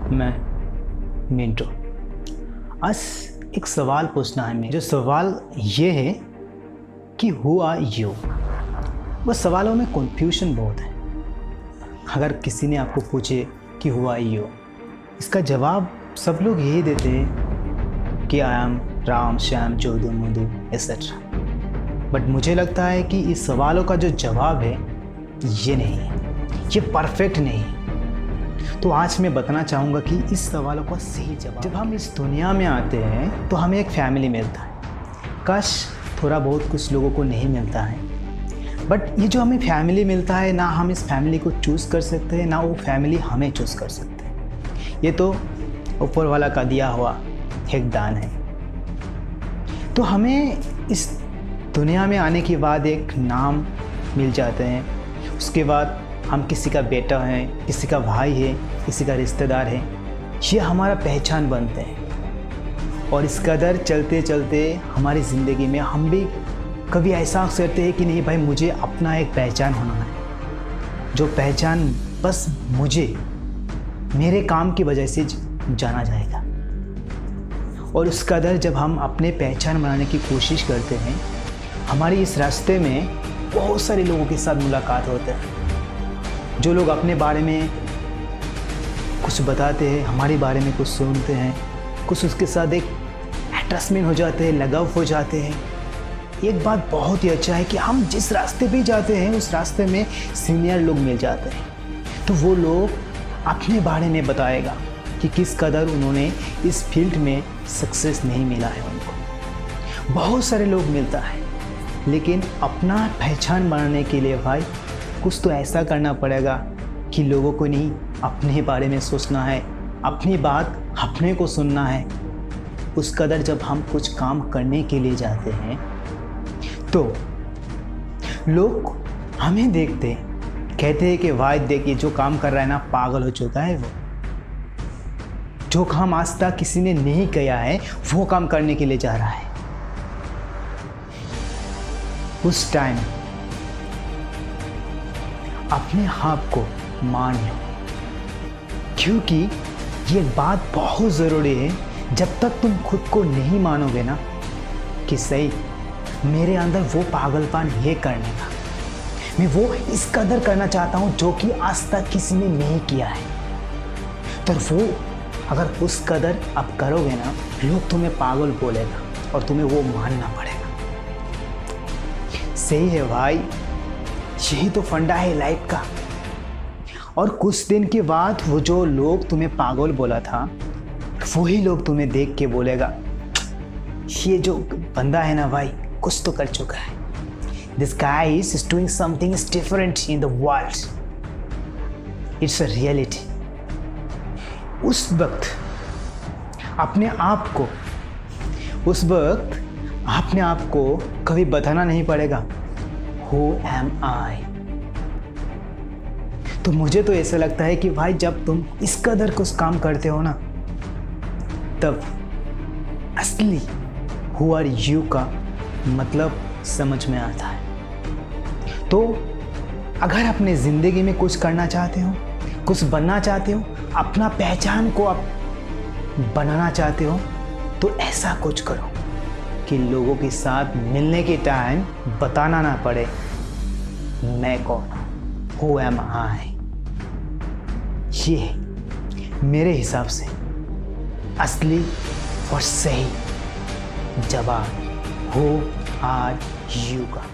मैं मिंटू। आज एक सवाल पूछना है मैं। जो सवाल ये है कि हु आर यू। वो सवालों में कन्फ्यूजन बहुत है। अगर किसी ने आपको पूछे कि हु आर यू, इसका जवाब सब लोग यही देते हैं कि I am Ram Shyam Jodhu Madhu etcetera. But मुझे लगता है कि इस सवालों का जो जवाब है ये नहीं है, ये परफेक्ट नहीं है। तो आज मैं बताना चाहूँगा कि इस सवालों का सही जवाब। जब हम इस दुनिया में आते हैं तो हमें एक फैमिली मिलता है। काश थोड़ा बहुत कुछ लोगों को नहीं मिलता है। बट ये जो हमें फैमिली मिलता है, ना हम इस फैमिली को चूज़ कर सकते हैं, ना वो फैमिली हमें चूज़ कर सकते हैं। ये तो ऊपर वाला का दिया हुआ एक दान है। तो हमें इस दुनिया में आने के बाद एक नाम मिल जाते हैं। उसके बाद हम किसी का बेटा है, किसी का भाई है, किसी का रिश्तेदार है। ये हमारा पहचान बनते हैं। और इस कदर चलते चलते हमारी ज़िंदगी में हम भी कभी ऐसा करते हैं कि नहीं भाई, मुझे अपना एक पहचान होना है, जो पहचान बस मुझे मेरे काम की वजह से जाना जाएगा। और उस कदर जब हम अपने पहचान बनाने की कोशिश करते हैं, हमारी इस रास्ते में बहुत सारे लोगों के साथ मुलाकात होते हैं, जो लोग अपने बारे में कुछ बताते हैं, हमारे बारे में कुछ सुनते हैं, कुछ उसके साथ एक अटैचमेंट हो जाते हैं, लगाव हो जाते हैं। एक बात बहुत ही अच्छा है कि हम जिस रास्ते पे जाते हैं उस रास्ते में सीनियर लोग मिल जाते हैं। तो वो लोग अपने बारे में बताएगा कि किस कदर उन्होंने इस फील्ड में सक्सेस नहीं मिला है उनको। बहुत सारे लोग मिलता है, लेकिन अपना पहचान बनाने के लिए भाई कुछ तो ऐसा करना पड़ेगा कि लोगों को नहीं अपने बारे में सोचना है, अपनी बात अपने को सुनना है। उस कदर जब हम कुछ काम करने के लिए जाते हैं तो लोग हमें देखते हैं, कहते हैं कि भाई देखिए जो काम कर रहा है ना, पागल हो चुका है वो। जो काम आज तक किसी ने नहीं किया है वो काम करने के लिए जा रहा है। उस टाइम अपने आप को मान लो, क्योंकि ये बात बहुत ज़रूरी है। जब तक तुम खुद को नहीं मानोगे ना कि सही मेरे अंदर वो पागलपन ये करने का, मैं वो इस कदर करना चाहता हूँ जो कि आज तक किसी ने नहीं किया है, तो वो अगर उस कदर आप करोगे ना, लोग तुम्हें पागल बोलेगा और तुम्हें वो मानना पड़ेगा। सही है भाई, यही तो फंडा है लाइफ का। और कुछ दिन के बाद वो जो लोग तुम्हें पागल बोला था, वही लोग तुम्हें देख के बोलेगा ये जो बंदा है ना भाई, कुछ तो कर चुका है। This guy is doing something different in the world, it's a reality. उस वक्त अपने आप को कभी बताना नहीं पड़ेगा Who am I? तो मुझे तो ऐसा लगता है कि भाई जब तुम इस कदर कुछ काम करते हो ना, तब असली Who are you का मतलब समझ में आता है। तो अगर अपने ज़िंदगी में कुछ करना चाहते हो, कुछ बनना चाहते हो, अपना पहचान को आप बनाना चाहते हो, तो ऐसा कुछ करो कि लोगों के साथ मिलने के टाइम बताना ना पड़े मैं कौन हूँ, Who am I? ये मेरे हिसाब से असली और सही जवाब Who are you का।